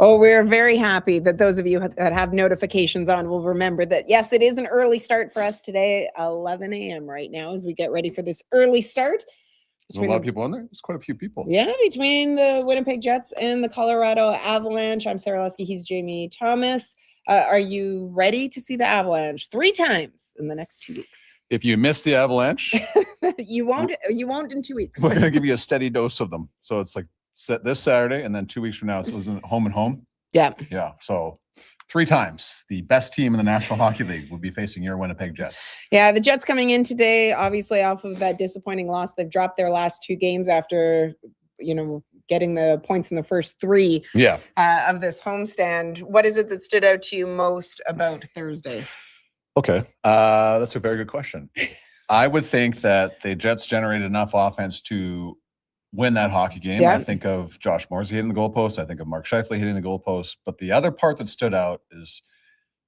Oh, we're very happy that those of you that have notifications on will remember that, yes, it is an early start for us today, 11 a.m. right now as we get ready for this early start. There's a lot of people in there. There's quite a few people. Yeah, between the Winnipeg Jets and the Colorado Avalanche. I'm Sara Lusky. He's Jamie Thomas. Are you ready to see the Avalanche 3 times in the next 2 weeks? If you miss the Avalanche, you won't in 2 weeks. We're going to give you a steady dose of them. So it's like this Saturday, and then 2 weeks from now, it's home and home. Yeah. Yeah. So 3 times the best team in the National Hockey League will be facing your Winnipeg Jets. Yeah, the Jets coming in today, obviously off of that disappointing loss. They've dropped their last 2 games after, getting the points in the first 3 of this homestand. What is it that stood out to you most about Thursday? Okay. That's a very good question. I would think that the Jets generated enough offense to win that hockey game. Yeah. I think of Josh Morrissey hitting the goalpost. I think of Mark Scheifele hitting the goalpost. But the other part that stood out is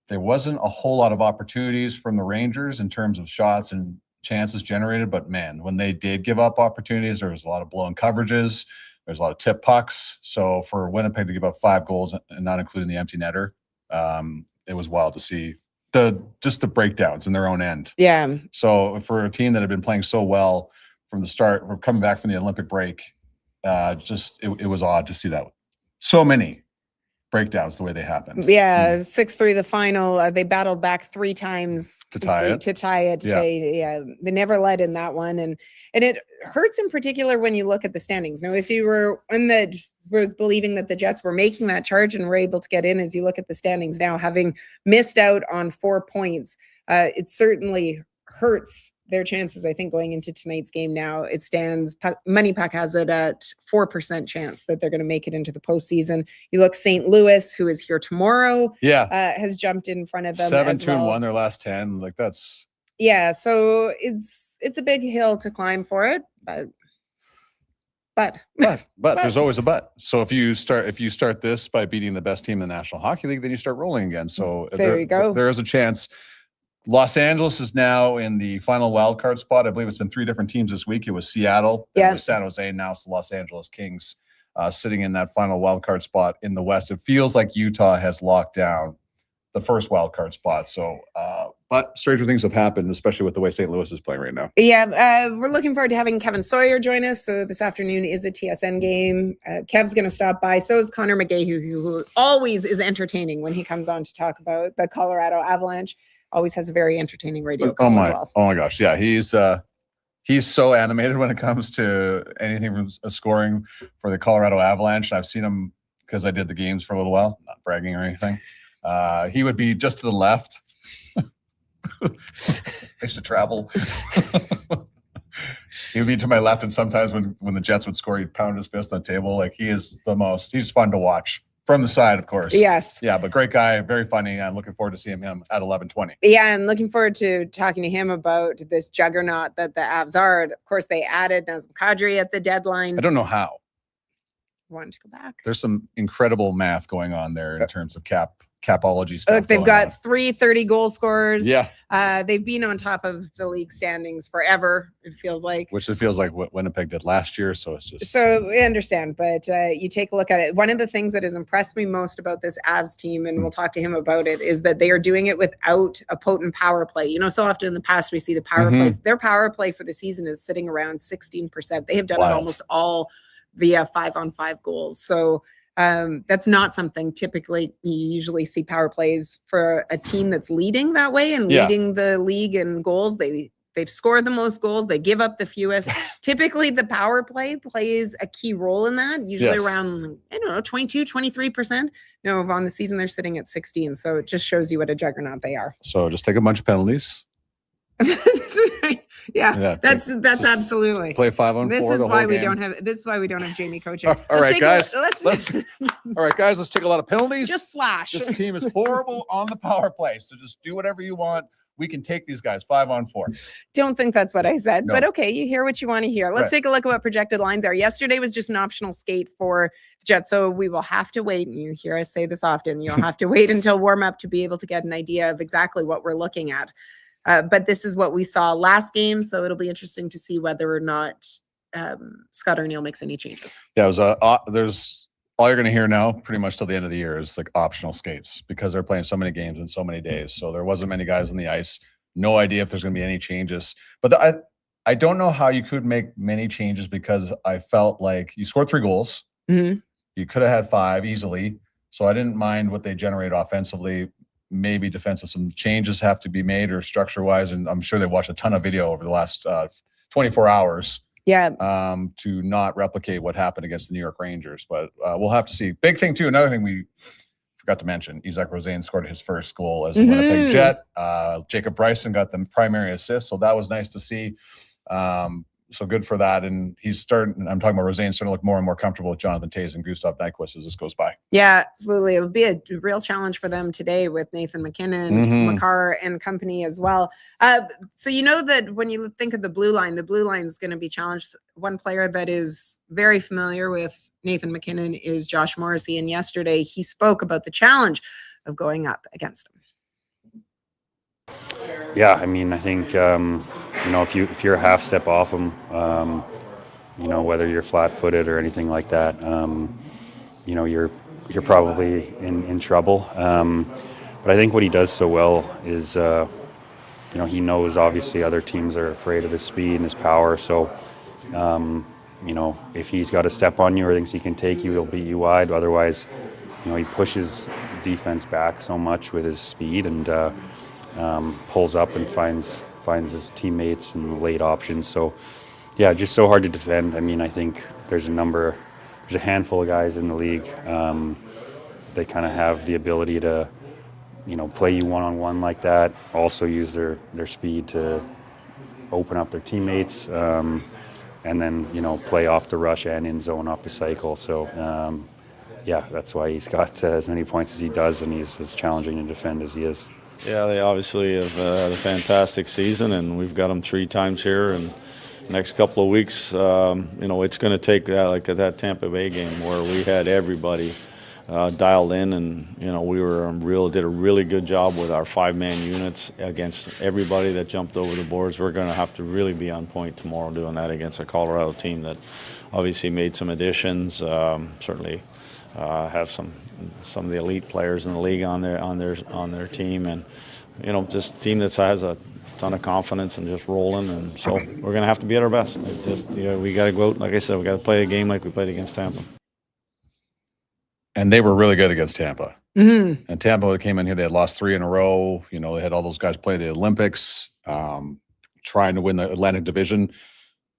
there wasn't a whole lot of opportunities from the Rangers in terms of shots and chances generated. But, man, when they did give up opportunities, there was a lot of blown coverages. There's a lot of tip pucks. So for Winnipeg to give up 5 goals and not including the empty netter, it was wild to see just the breakdowns in their own end. Yeah. So for a team that had been playing so well from the start, we're coming back from the Olympic break, it was odd to see that. So many breakdowns the way they happened. Yeah, 6-3 the final. They battled back 3 times to tie it. Yeah. They never led in that one, and it hurts in particular when you look at the standings. Now, if you were was believing that the Jets were making that charge and were able to get in, as you look at the standings now, having missed out on 4 points, it certainly hurts their chances. I think going into tonight's game now, it stands, Money Puck has it at 4% chance that they're going to make it into the postseason. You look, St. Louis, who is here tomorrow, has jumped in front of them. 7-2-1 their last 10. Like that's. Yeah, so it's a big hill to climb for it, but there's always a but. So if you start this by beating the best team in the National Hockey League, then you start rolling again. So there you go. There is a chance. Los Angeles is now in the final wild card spot. I believe it's been 3 different teams this week. It was Seattle, it was San Jose, now it's the Los Angeles Kings sitting in that final wild card spot in the West. It feels like Utah has locked down the first wild card spot. So, but stranger things have happened, especially with the way St. Louis is playing right now. Yeah, we're looking forward to having Kevin Sawyer join us. So this afternoon is a TSN game. Kev's going to stop by. So is Conor McGahey, who always is entertaining when he comes on to talk about the Colorado Avalanche. Always has a very entertaining radio call as well. Oh my gosh, yeah, he's so animated when it comes to anything from scoring for the Colorado Avalanche. I've seen him because I did the games for a little while, not bragging or anything. He would be just to the left. I used to travel. He would be to my left, and sometimes when the Jets would score, he'd pound his fist on the table. Like he's fun to watch. From the side, of course. Yes. Yeah, but great guy, very funny. I'm looking forward to seeing him at 11:20. Yeah, and looking forward to talking to him about this juggernaut that the Avs are. And of course, they added Nazem Kadri at the deadline. I don't know how. Want to go back? There's some incredible math going on there in terms of capology stuff. Look, they've got 3 30-goal scorers. Yeah. They've been on top of the league standings forever, it feels like. Which it feels like what Winnipeg did last year, so it's just... So I understand, but you take a look at it. One of the things that has impressed me most about this Avs team, and we'll talk to him about it, is that they are doing it without a potent power play. So often in the past we see the power plays. Their power play for the season is sitting around 16%. They have done it almost all via 5-on-5 goals. So that's not something typically you usually see power plays for a team that's leading that way and leading the league in goals. They've scored the most goals. They give up the fewest. Typically, the power play plays a key role in that, usually around, 22, 23%. On the season, they're sitting at 16. So it just shows you what a juggernaut they are. So just take a bunch of penalties. Yeah, that's absolutely. Play 5-on-4. This is why we don't have Jamie coaching. All right, guys. Let's take a lot of penalties. Just slash. This team is horrible on the power play, so just do whatever you want. We can take these guys 5-on-4. Don't think that's what I said, but okay, you hear what you want to hear. Let's take a look at what projected lines are. Yesterday was just an optional skate for the Jets, so we will have to wait. And you hear us say this often. You'll have to wait until warm up to be able to get an idea of exactly what we're looking at. But this is what we saw last game, so it'll be interesting to see whether or not Scott Arniel makes any changes. Yeah, it was all you're going to hear now pretty much till the end of the year is like optional skates because they're playing so many games in so many days. So there wasn't many guys on the ice. No idea if there's going to be any changes. But I don't know how you could make many changes because I felt like you scored 3 goals. Mm-hmm. You could have had 5 easily. So I didn't mind what they generated offensively. Maybe defensive, some changes have to be made or structure-wise. And I'm sure they watched a ton of video over the last 24 hours. Yeah. To not replicate what happened against the New York Rangers. But we'll have to see. Big thing, too, another thing we forgot to mention, Isaac Rosén scored his first goal as a Winnipeg Jet. Jacob Bryson got the primary assist, so that was nice to see. So good for that. And I'm talking about Rosén, starting to look more and more comfortable with Jonathan Toews and Gustav Nyquist as this goes by. Yeah, absolutely. It would be a real challenge for them today with Nathan McKinnon, Makar, and company as well. So you know that when you think of the blue line is going to be challenged. One player that is very familiar with Nathan McKinnon is Josh Morrissey. And yesterday he spoke about the challenge of going up against him. Yeah, I mean, I think, if you're a half step off him, whether you're flat-footed or anything like that, you're probably in trouble. But I think what he does so well is, he knows obviously other teams are afraid of his speed and his power. So, if he's got a step on you or thinks he can take you, he'll beat you wide. Otherwise, he pushes defense back so much with his speed and pulls up and finds his teammates and late options. So, yeah, just so hard to defend. I mean, I think there's a handful of guys in the league that kind of have the ability to, play you one-on-one like that. Also use their speed to open up their teammates, and then play off the rush and in zone off the cycle. So, yeah, that's why he's got as many points as he does, and he's as challenging to defend as he is. Yeah, they obviously have had a fantastic season, and we've got them 3 times here. And next couple of weeks, it's going to take that, like at that Tampa Bay game where we had everybody dialed in, and we did a really good job with our 5-man units against everybody that jumped over the boards. We're going to have to really be on point tomorrow doing that against a Colorado team that obviously made some additions. Certainly have some of the elite players in the league on their team, and just a team that has a ton of confidence and just rolling. And so we're going to have to be at our best. We got to go out, like I said, we got to play a game like we played against Tampa. And they were really good against Tampa. Mm-hmm. And Tampa came in here, they had lost 3 in a row. They had all those guys play the Olympics, trying to win the Atlantic Division,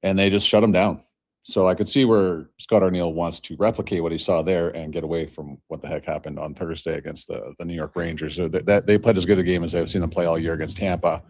and they just shut them down. So I could see where Scott Arniel wants to replicate what he saw there and get away from what the heck happened on Thursday against the New York Rangers. So that they played as good a game as I've seen them play all year against Tampa.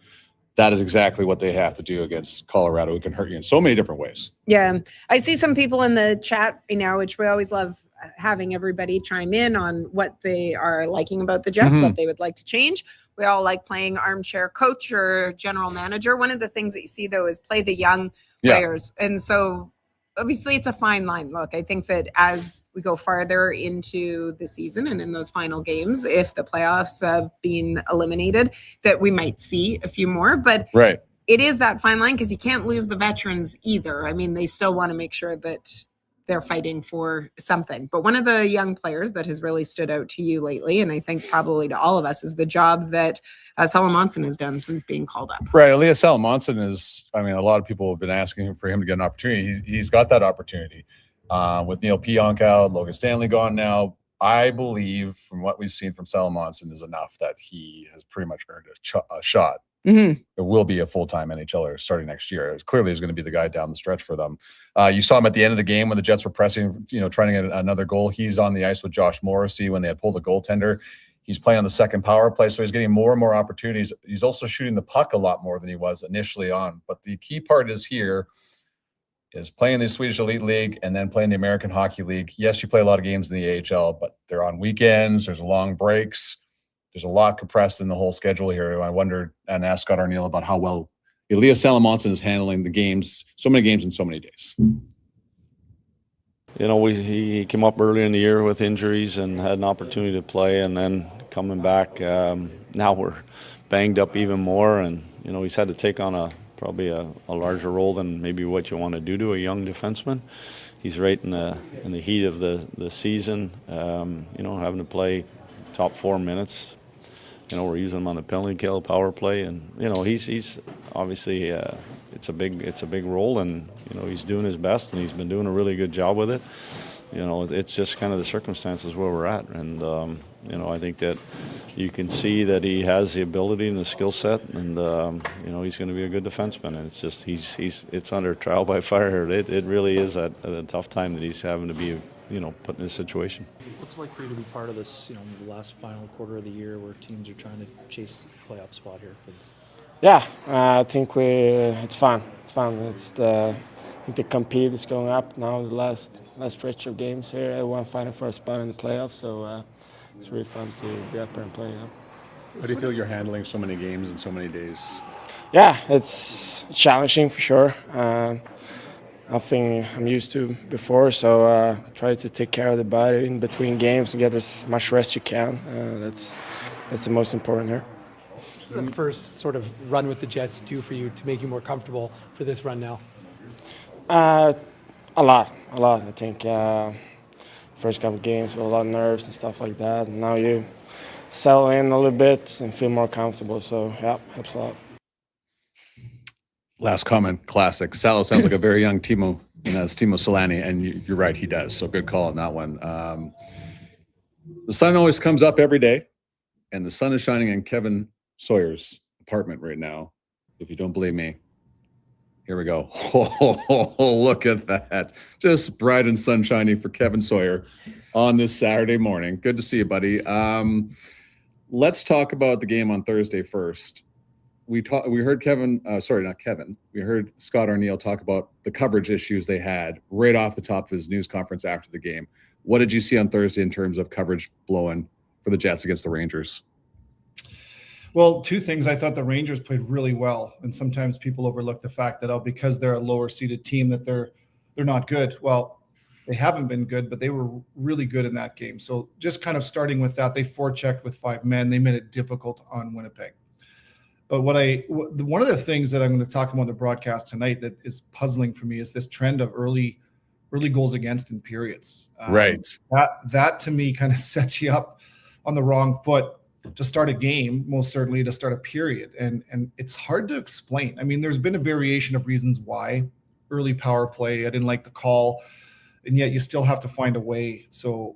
That is exactly what they have to do against Colorado, who can hurt you in so many different ways. Yeah. I see some people in the chat right now, which we always love having everybody chime in on what they are liking about the Jets, what they would like to change. We all like playing armchair coach or general manager. One of the things that you see, though, is play the young players. And so obviously it's a fine line. Look, I think that as we go farther into the season and in those final games, if the playoffs have been eliminated, that we might see a few more. But it is that fine line because you can't lose the veterans either. I mean, they still want to make sure that they're fighting for something. But one of the young players that has really stood out to you lately, and I think probably to all of us, is the job that Salamonson has done since being called up. Right. Elias Salamonson is, a lot of people have been asking for him to get an opportunity. He's got that opportunity. With Neil Pionk out, Logan Stanley gone now, I believe from what we've seen from Salamonson is enough that he has pretty much earned a shot. It will be a full-time NHLer starting next year. It clearly is going to be the guy down the stretch for them. You saw him at the end of the game when the Jets were pressing, trying to get another goal. He's on the ice with Josh Morrissey when they had pulled the goaltender. He's playing on the second power play, so he's getting more and more opportunities. He's also shooting the puck a lot more than he was initially on. But the key part is playing the Swedish Elite League and then playing the American Hockey League. Yes, you play a lot of games in the AHL, but they're on weekends. There's long breaks. There's a lot compressed in the whole schedule here. I wondered and asked Scott Arniel about how well Elias Salamonson is handling the games, so many games in so many days. He came up early in the year with injuries and had an opportunity to play, and then coming back, now we're banged up even more, and he's had to take on a probably a larger role than maybe what you want to do to a young defenseman. He's right in the heat of the season, having to play top 4 minutes. We're using him on the penalty kill, power play, and he's obviously it's a big role, and he's doing his best, and he's been doing a really good job with it. It's just kind of the circumstances where we're at, and I think that you can see that he has the ability and the skill set, and he's going to be a good defenseman. And it's just it's under trial by fire. It really is at a tough time that he's having to be put in this situation. What's it like for you to be part of this, the last final quarter of the year where teams are trying to chase a playoff spot here? Yeah, I think it's fun. It's fun. I think the compete is going up now. The last stretch of games here, everyone fighting for a spot in the playoffs. So it's really fun to be up there and play. How do you feel you're handling so many games in so many days? Yeah, it's challenging for sure. Nothing I'm used to before, so try to take care of the body in between games and get as much rest you can. That's the most important here. The first sort of run with the Jets do for you to make you more comfortable for this run now? A lot. I think first couple of games with a lot of nerves and stuff like that. And now you settle in a little bit and feel more comfortable. So yeah, helps a lot. Last comment, classic. Salo sounds like a very young Timo, it's Timo Solani, and you're right, he does. So good call on that one. The sun always comes up every day, and the sun is shining in Kevin Sawyer's apartment right now. If you don't believe me, here we go. Oh, look at that. Just bright and sunshiny for Kevin Sawyer on this Saturday morning. Good to see you, buddy. Let's talk about the game on Thursday first. We heard we heard Scott Arniel talk about the coverage issues they had right off the top of his news conference after the game. What did you see on Thursday in terms of coverage blowing for the Jets against the Rangers? Well, two things. I thought the Rangers played really well, and sometimes people overlook the fact that because they're a lower seeded team that they're not good. Well, they haven't been good, but they were really good in that game. So just kind of starting with that, they forechecked with 5 men. They made it difficult on Winnipeg. But one of the things that I'm going to talk about on the broadcast tonight that is puzzling for me is this trend of early goals against in periods. Right. That to me kind of sets you up on the wrong foot to start a game, most certainly to start a period. And it's hard to explain. I mean, there's been a variation of reasons why. Early power play, I didn't like the call, and yet you still have to find a way. So,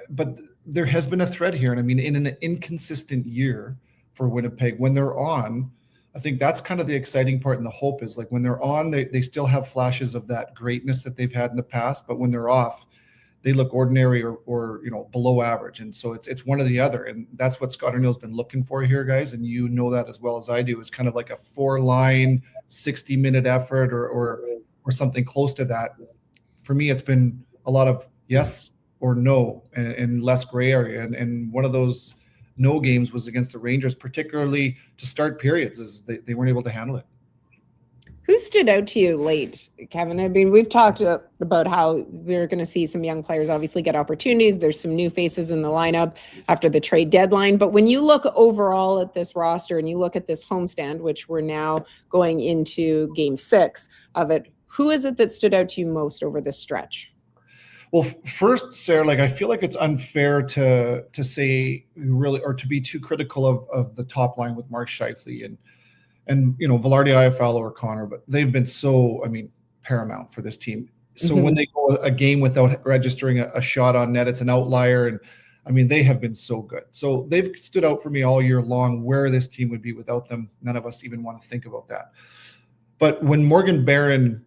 but there has been a thread here. And I mean, in an inconsistent year for Winnipeg, when they're on, I think that's kind of the exciting part, and the hope is like when they're on, they still have flashes of that greatness that they've had in the past, but when they're off, they look ordinary or below average. And so it's one or the other. And that's what Scott Arniel's been looking for here, guys. And you know that as well as I do. It's kind of like a 4-line, 60-minute effort or something close to that. For me, it's been a lot of yes or no and less gray area. And one of those no games was against the Rangers, particularly to start periods, as they weren't able to handle it. Who stood out to you late, Kevin? I mean, we've talked about how we're going to see some young players obviously get opportunities. There's some new faces in the lineup after the trade deadline. But when you look overall at this roster and you look at this homestand, which we're now going into game 6 of it, who is it that stood out to you most over this stretch? Well, first, Sarah, I feel like it's unfair to say really, or to be too critical of the top line with Mark Scheifele and Velarde, Iafallo, or Connor, but they've been so, paramount for this team. So when they go a game without registering a shot on net, it's an outlier. And they have been so good. So they've stood out for me all year long where this team would be without them. None of us even want to think about that. But when Morgan Barron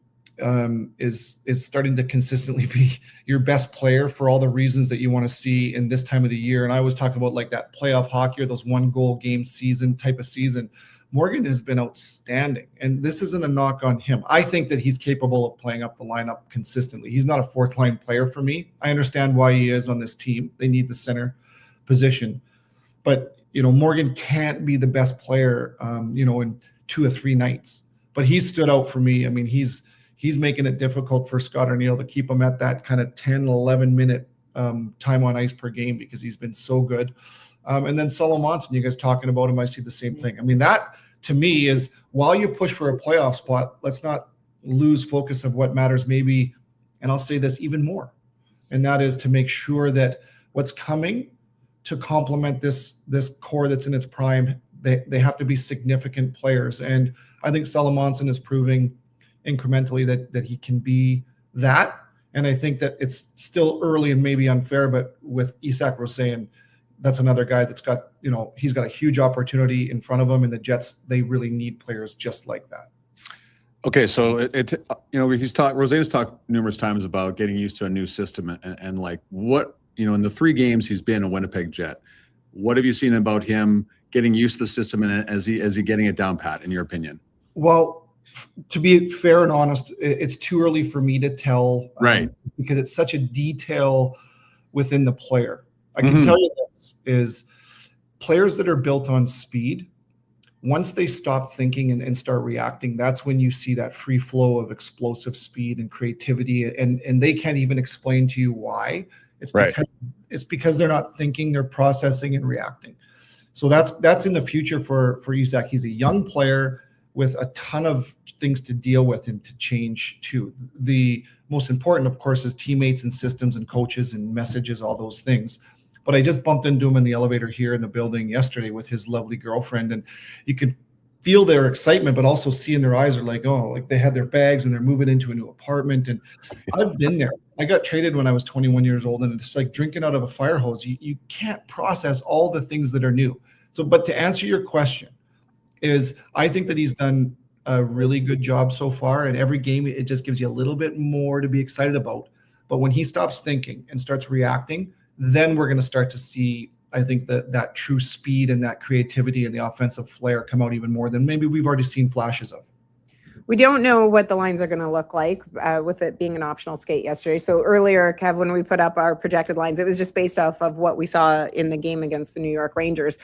is starting to consistently be your best player for all the reasons that you want to see in this time of the year, and I was talking about like that playoff hockey or those 1-goal game season type of season, Morgan has been outstanding. And this isn't a knock on him. I think that he's capable of playing up the lineup consistently. He's not a 4th-line player for me. I understand why he is on this team. They need the center position. But, Morgan can't be the best player, in 2 or 3 nights. But he's stood out for me. He's making it difficult for Scott Arniel to keep him at that kind of 10, 11-minute time on ice per game because he's been so good. And then Solomon, you guys talking about him, I see the same thing. to me is while you push for a playoff spot, let's not lose focus of what matters maybe, and I'll say this even more, and that is to make sure that what's coming to complement this core that's in its prime, they have to be significant players. And I think Salamonson is proving incrementally that he can be that. And I think that it's still early and maybe unfair, but with Isak Rosén, that's another guy that's got, he's got a huge opportunity in front of him, and the Jets, they really need players just like that. Okay, so Rosén's talked numerous times about getting used to a new system and like what, in the 3 games he's been a Winnipeg Jet, what have you seen about him getting used to the system, and as he getting it down pat, in your opinion? Well, to be fair and honest, it's too early for me to tell, right? Because it's such a detail within the player. I can tell you this is players that are built on speed, once they stop thinking and start reacting, that's when you see that free flow of explosive speed and creativity, and they can't even explain to you why. It's because they're not thinking, they're processing and reacting. So that's in the future for Isak. He's a young player with a ton of things to deal with and to change too. The most important, of course, is teammates and systems and coaches and messages, all those things. But I just bumped into him in the elevator here in the building yesterday with his lovely girlfriend, and you could feel their excitement, but also see in their eyes are like, oh, like they had their bags and they're moving into a new apartment. And I've been there. I got traded when I was 21 years old, and it's like drinking out of a fire hose. You can't process all the things that are new. So, but to answer your question is, I think that he's done a really good job so far. And every game, it just gives you a little bit more to be excited about. But when he stops thinking and starts reacting, then we're going to start to see, I think, that true speed and that creativity and the offensive flair come out even more than maybe we've already seen flashes of. We don't know what the lines are going to look like with it being an optional skate yesterday. So earlier, Kev, when we put up our projected lines, it was just based off of what we saw in the game against the New York Rangers.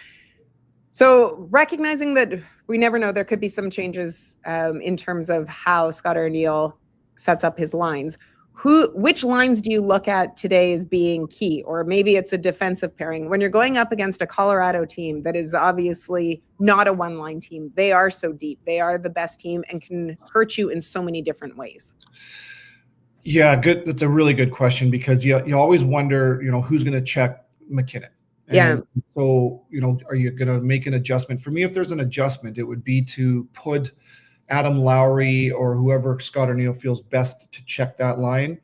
So recognizing that we never know, there could be some changes in terms of how Scott O'Neill sets up his lines. Which lines do you look at today as being key? Or maybe it's a defensive pairing. When you're going up against a Colorado team that is obviously not a one-line team, they are so deep. They are the best team and can hurt you in so many different ways. Yeah, good. That's a really good question, because you always wonder, who's going to check McKinnon. And so, are you going to make an adjustment? For me, if there's an adjustment, it would be to put Adam Lowry or whoever Scott O'Neill feels best to check that line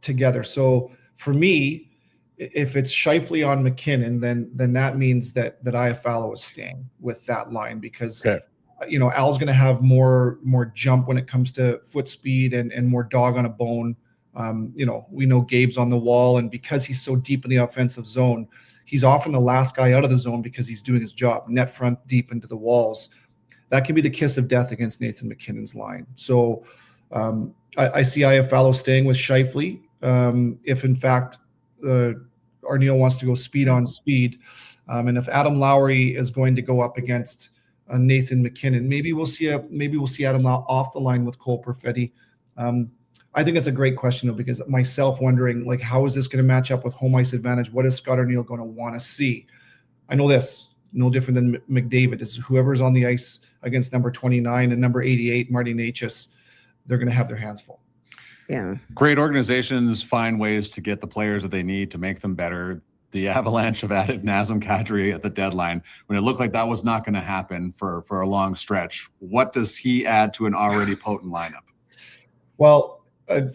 together. So for me, if it's Scheifele on McKinnon, then that means that Iafallo is staying with that line, because Al's going to have more jump when it comes to foot speed and more dog on a bone. We know Gabe's on the wall, and because he's so deep in the offensive zone, he's often the last guy out of the zone because he's doing his job, net front deep into the walls. That can be the kiss of death against Nathan McKinnon's line. So I see Iafallo staying with Scheifele. If in fact O'Neill wants to go speed on speed, and if Adam Lowry is going to go up against Nathan McKinnon, maybe we'll see Adam off the line with Cole Perfetti. I think it's a great question though, because myself wondering, like, how is this going to match up with home ice advantage? What is Scott O'Neill going to want to see? I know this, no different than McDavid, is whoever's on the ice against number 29 and number 88, Marty Necas, they're going to have their hands full. Yeah. Great organizations find ways to get the players that they need to make them better. The Avalanche have added Nazem Kadri at the deadline when it looked like that was not going to happen for a long stretch. What does he add to an already potent lineup? Well,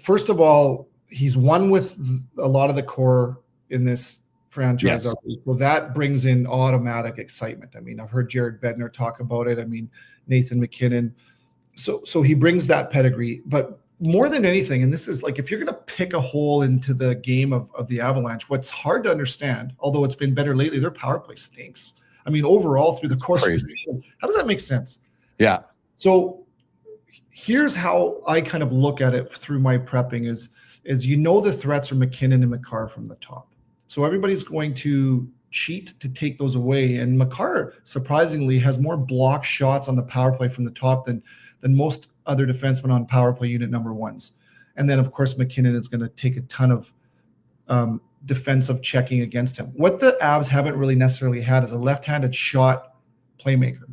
first of all, he's won with a lot of the core in this franchise already. So that brings in automatic excitement. I mean, I've heard Jared Bednar talk about it. I mean, Nathan McKinnon. So he brings that pedigree. But more than anything, and this is like, if you're going to pick a hole into the game of the Avalanche, what's hard to understand, although it's been better lately, their power play stinks. I mean, overall through the course of the season, how does that make sense? Yeah. So here's how I kind of look at it through my prepping is the threats are McKinnon and Makar from the top. So everybody's going to cheat to take those away. And Makar, surprisingly, has more block shots on the power play from the top than most other defensemen on power play unit number ones. And then, of course, McKinnon is going to take a ton of defensive checking against him. What the Avs haven't really necessarily had is a left-handed shot playmaker.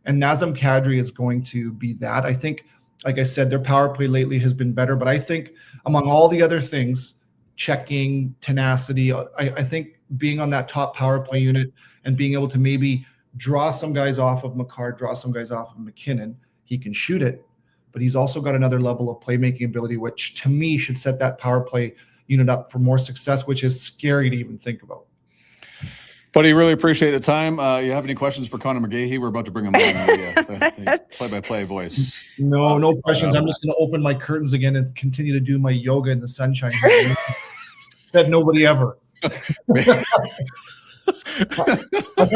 And Nazem Kadri is going to be that. I think, like I said, their power play lately has been better. But I think among all the other things, checking, tenacity, I think being on that top power play unit and being able to maybe draw some guys off of McCarr, draw some guys off of McKinnon, he can shoot it. But he's also got another level of playmaking ability, which to me should set that power play unit up for more success, which is scary to even think about. Buddy, really appreciate the time. You have any questions for Conor McGahey? We're about to bring him on the play-by-play voice. No questions. I'm just going to open my curtains again and continue to do my yoga in the sunshine. Said nobody ever. I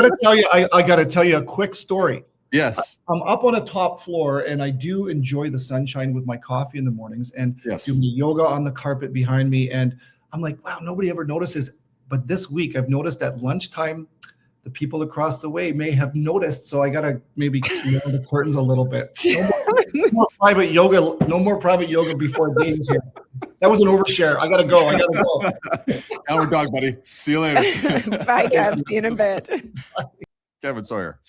gotta tell you a quick story. Yes. I'm up on a top floor and I do enjoy the sunshine with my coffee in the mornings and do my yoga on the carpet behind me. And I'm like, wow, nobody ever notices. But this week I've noticed at lunchtime, the people across the way may have noticed. So I got to maybe lower the curtains a little bit. No more private yoga. No more private yoga before games here. That was an overshare. I got to go. Downward dog, buddy. See you later. Bye, Kev. See you in a bit. Kevin Sawyer.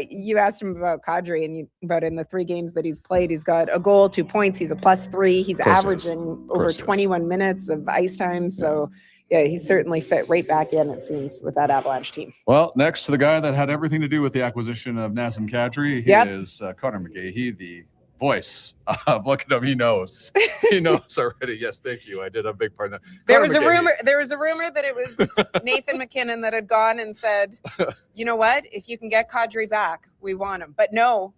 You asked him about Kadri and about in the 3 games that he's played, he's got a goal, 2 points. He's a +3. He's averaging over 21 minutes of ice time. So yeah, he's certainly fit right back in, it seems, with that Avalanche team. Well, next to the guy that had everything to do with the acquisition of Nazem Kadri, he is Conor McGahey, the voice of Look at him. He knows. He knows already. Yes, thank you. I did a big part of that. There was a rumor that it was Nathan McKinnon that had gone and said, you know what? If you can get Kadri back, we want him. But no,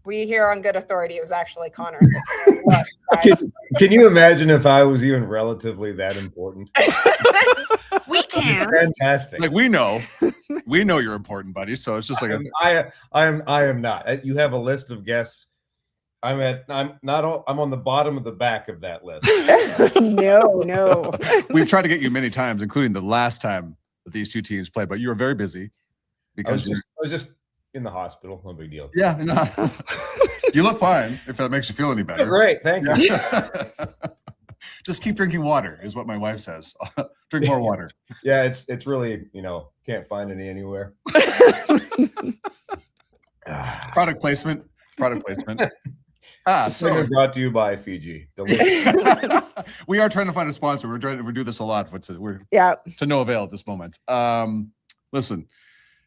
we hear on good authority it was actually Conor. Can you imagine if I was even relatively that important? We can. Fantastic. Like we know you're important, buddy. So it's just like I am not. You have a list of guests. I'm on the bottom of the back of that list. No. We've tried to get you many times, including the last time that these two teams played, but you were very busy because I was just in the hospital. No big deal. Yeah, no. You look fine. If that makes you feel any better. Oh, great, thank you. Just keep drinking water, is what my wife says. Drink more water. Yeah, it's really can't find any anywhere. Product placement. So brought to you by Fiji. We are trying to find a sponsor. We do this a lot. We're to no avail at this moment. Listen,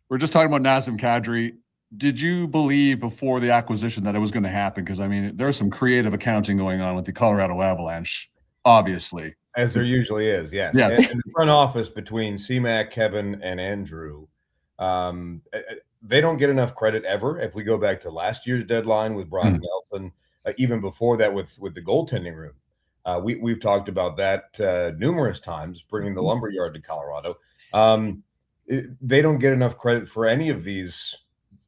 we're just talking about Nazem Kadri. Did you believe before the acquisition that it was going to happen? Because I mean, there's some creative accounting going on with the Colorado Avalanche, obviously, as there usually is. Yes. And the front office between CMAC, Kevin, and Andrew. They don't get enough credit ever. If we go back to last year's deadline with Brian Nelson, even before that with the goaltending room, we've talked about that numerous times, bringing the lumberyard to Colorado. They don't get enough credit for any of these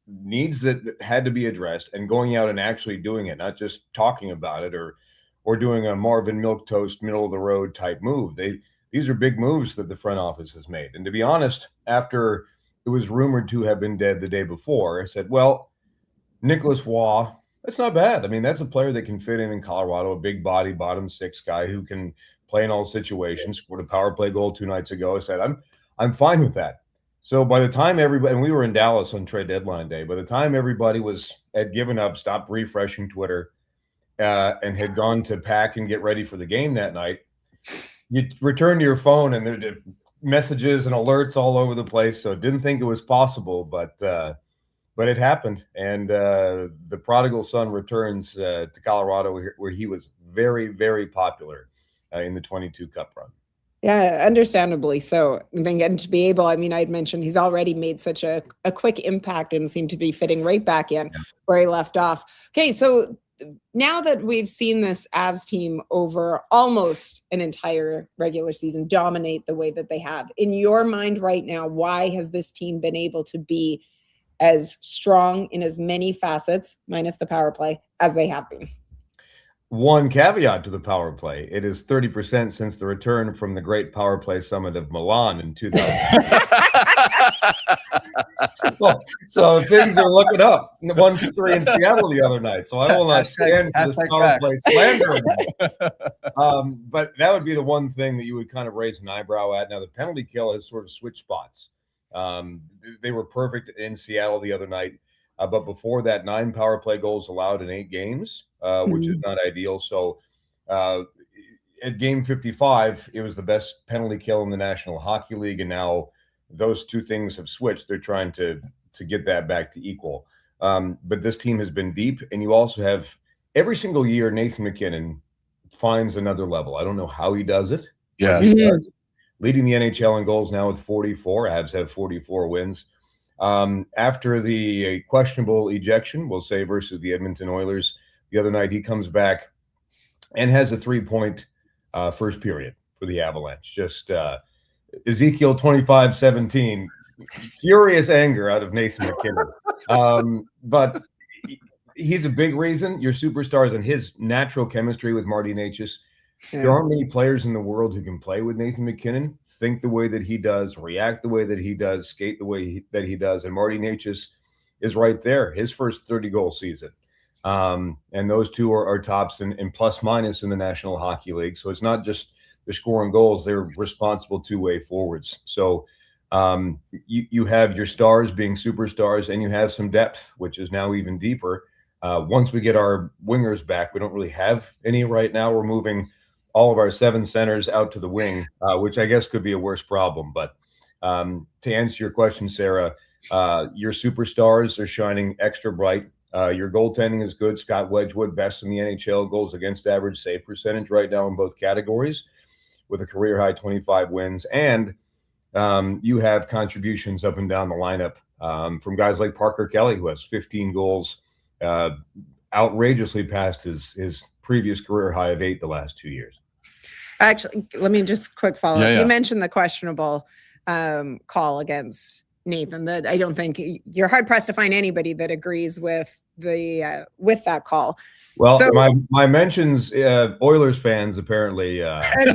needs that had to be addressed and going out and actually doing it, not just talking about it or doing a Marvin Milquetoast middle of the road type move. These are big moves that the front office has made. And to be honest, after it was rumored to have been dead the day before, I said, well, Nicholas Waugh, that's not bad. I mean, that's a player that can fit in Colorado, a big body, bottom 6 guy who can play in all situations, scored a power play goal 2 nights ago. I said, I'm fine with that. So by the time everybody, and we were in Dallas on trade deadline day, by the time everybody had given up, stopped refreshing Twitter, and had gone to pack and get ready for the game that night, you return to your phone and there messages and alerts all over the place. So didn't think it was possible, but it happened. And the prodigal son returns to Colorado, where he was very, very popular in the 22 Cup run. Yeah, understandably so. And to be able, I mean, I'd mentioned he's already made such a quick impact and seemed to be fitting right back in where he left off. Okay, so now that we've seen this Avs team over almost an entire regular season dominate the way that they have, in your mind right now, why has this team been able to be as strong in as many facets, minus the power play, as they have been? One caveat to the power play: it is 30% since the return from the Great Power Play Summit of Milan in 2000. so things are looking up. 1-3 in Seattle the other night. So I will not stand for this power play slander. But that would be the one thing that you would kind of raise an eyebrow at. Now the penalty kill has sort of switched spots. They were perfect in Seattle the other night. but before that, 9 power play goals allowed in 8 games, which is not ideal. So at game 55, it was the best penalty kill in the National Hockey League, and now those two things have switched. They're trying to get that back to equal. But this team has been deep, and you also have every single year Nathan MacKinnon finds another level. I don't know how he does it. Yes. Leading the NHL in goals now with 44. Avs have 44 wins. After the questionable ejection, we'll say, versus the Edmonton Oilers the other night, he comes back and has a 3-point first period for the Avalanche. Just Ezekiel 25-17, furious anger out of Nathan MacKinnon. But he's a big reason. Your superstars and his natural chemistry with Marty Necas. There aren't many players in the world who can play with Nathan MacKinnon, think the way that he does, react the way that he does, skate the way that he does. And Marty Necas is right there, his first 30-goal season. And those two are tops in plus minus in the National Hockey League. So it's not just they're scoring goals, they're responsible two-way forwards. So you have your stars being superstars, and you have some depth, which is now even deeper. Once we get our wingers back, we don't really have any right now. We're moving all of our 7 centers out to the wing, which I guess could be a worse problem. But to answer your question, Sarah, your superstars are shining extra bright. Your goaltending is good. Scott Wedgwood, best in the NHL, goals against average save percentage right now in both categories, with a career high 25 wins. And you have contributions up and down the lineup from guys like Parker Kelly, who has 15 goals, outrageously past his previous career high of 8 the last 2 years. Actually, let me just quick follow up. Yeah. You mentioned the questionable call against Nathan. That I don't think you're hard pressed to find anybody that agrees with that call. Well, so, my mentions, Oilers fans apparently.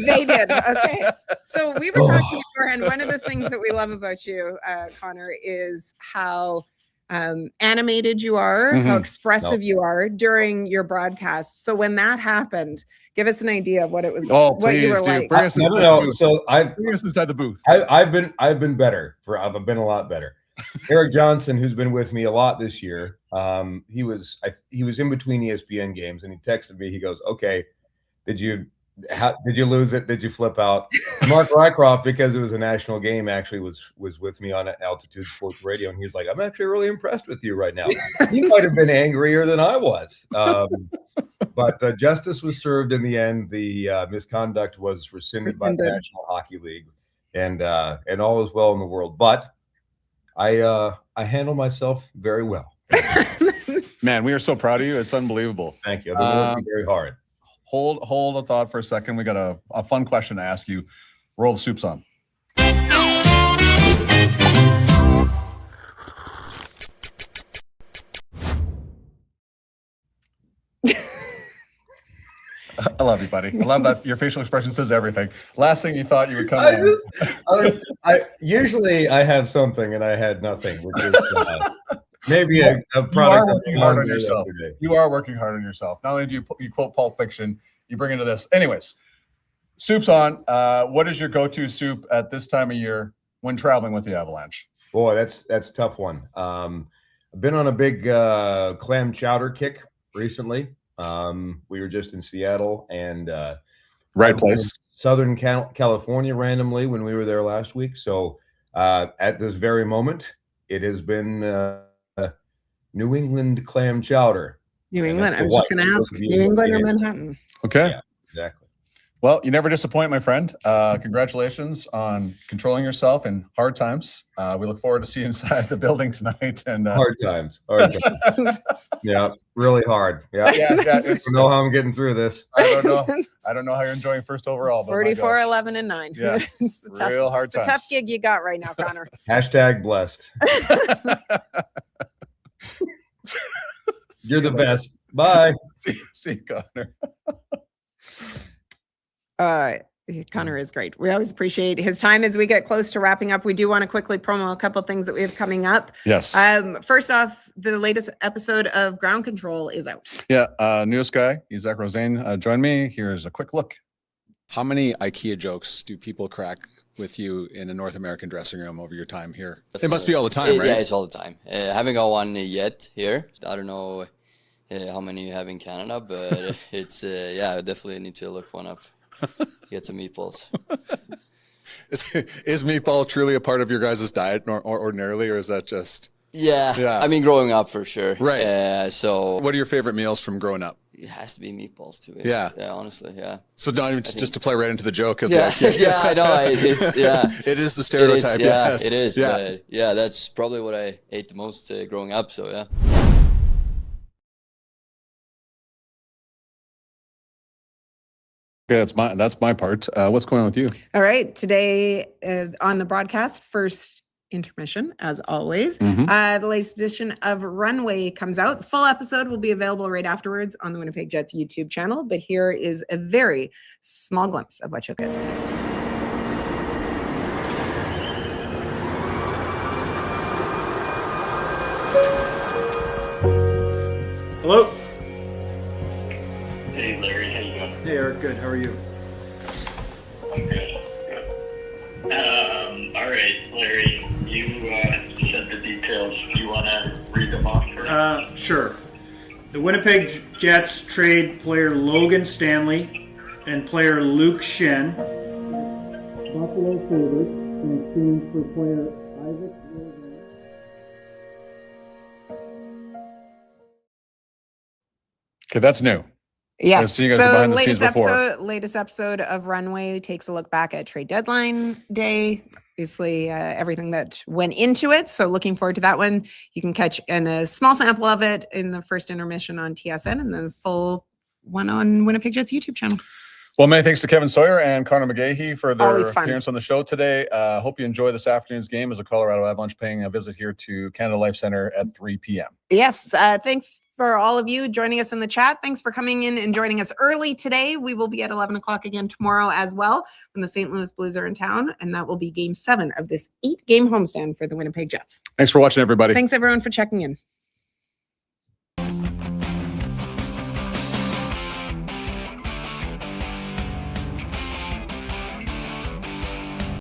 They did. Okay. So we were talking before, and one of the things that we love about you, Conor, is how animated you are, how expressive you are during your broadcast. So when that happened, give us an idea of what it was. What you were like. Bring us So bring us inside the booth. I've been better. I've been a lot better. Eric Johnson, who's been with me a lot this year, he was in between ESPN games, and he texted me. He goes, "Okay, did you lose it? Did you flip out?" Mark Rycroft, because it was a national game, actually was with me on Altitude Sports Radio, and he was like, "I'm actually really impressed with you right now. You might have been angrier than I was." But justice was served in the end. The misconduct was rescinded by the National Hockey League, and all is well in the world. But I handle myself very well. Man, we are so proud of you. It's unbelievable. Thank you. I've been working very hard. Hold a thought for a second. We got a fun question to ask you. Roll the soups on. I love you, buddy. I love that your facial expression says everything. Last thing you thought you would come Usually I have something and I had nothing, which is maybe a product. You are working hard on yourself. You are working hard on yourself. Not only do you quote Pulp Fiction, you bring into this. Anyways, soup's on. What is your go-to soup at this time of year when traveling with the Avalanche? Boy, that's a tough one. I've been on a big clam chowder kick recently. We were just in Seattle and right place, Southern California, randomly when we were there last week. So at this very moment, it has been New England clam chowder. New England. I was just going to ask, New England or Manhattan? Okay. Yeah, exactly. Well, you never disappoint, my friend. Congratulations on controlling yourself in hard times. We look forward to seeing you inside the building tonight. And hard times. Yeah, really hard. Yeah. I don't know how I'm getting through this. I don't know how you're enjoying first overall. 44, 11, and 9. Yeah, it's a real hard times. It's a tough gig you got right now, Conor. Hashtag blessed. You're the best. Bye. See you, Conor. Conor is great. We always appreciate his time. As we get close to wrapping up, we do want to quickly promo a couple of things that we have coming up. Yes. First off, the latest episode of Ground Control is out. Yeah. Newest guy, Isaac Rosaine, joined me. Here's a quick look How many IKEA jokes do people crack with you in a North American dressing room over your time here? It must be all the time, right? Yeah, it's all the time. Haven't got one yet here. I don't know how many you have in Canada, but it's yeah, I definitely need to look one up. Get some meatballs. Is meatball truly a part of your guys' diet or ordinarily, or is that just? Yeah. I mean, growing up for sure. Right. So. What are your favorite meals from growing up? It has to be meatballs too. Yeah. Yeah, honestly, yeah. So not even just to play right into the joke. Of yeah, yeah, I know. It's It is the stereotype. Yes. It is. Yeah. But yeah, that's probably what I ate the most growing up. So yeah. Okay, that's my part. What's going on with you? All right. Today on the broadcast, first intermission, as always. Mm-hmm. The latest edition of Runway comes out. The full episode will be available right afterwards on the Winnipeg Jets YouTube channel. But here is a very small glimpse of what you'll get to see. Hello. Hey Larry, how you doing? Hey Eric, good. How are you? I'm good. All right, Larry, you sent the details. Do you want to read them off for us? Sure. The Winnipeg Jets trade player Logan Stanley and player Luke Shen. Buffalo Sabres in exchange for player Isaac Rosen. Okay, that's new. Yes. I've seen you guys behind the scenes before. Latest episode of Runway takes a look back at trade deadline day. Obviously, everything that went into it. So looking forward to that one. You can catch a small sample of it in the first intermission on TSN and the full one on Winnipeg Jets YouTube channel. Well, many thanks to Kevin Sawyer and Conor McGahey for their Always fun. appearance on the show today. Hope you enjoy this afternoon's game as the Colorado Avalanche paying a visit here to Canada Life Center at 3 p.m. Yes. Thanks for all of you joining us in the chat. Thanks for coming in and joining us early today. We will be at 11 o'clock again tomorrow as well when the St. Louis Blues are in town. And that will be game 7 of this 8-game homestand for the Winnipeg Jets. Thanks for watching, everybody. Thanks, everyone, for checking in.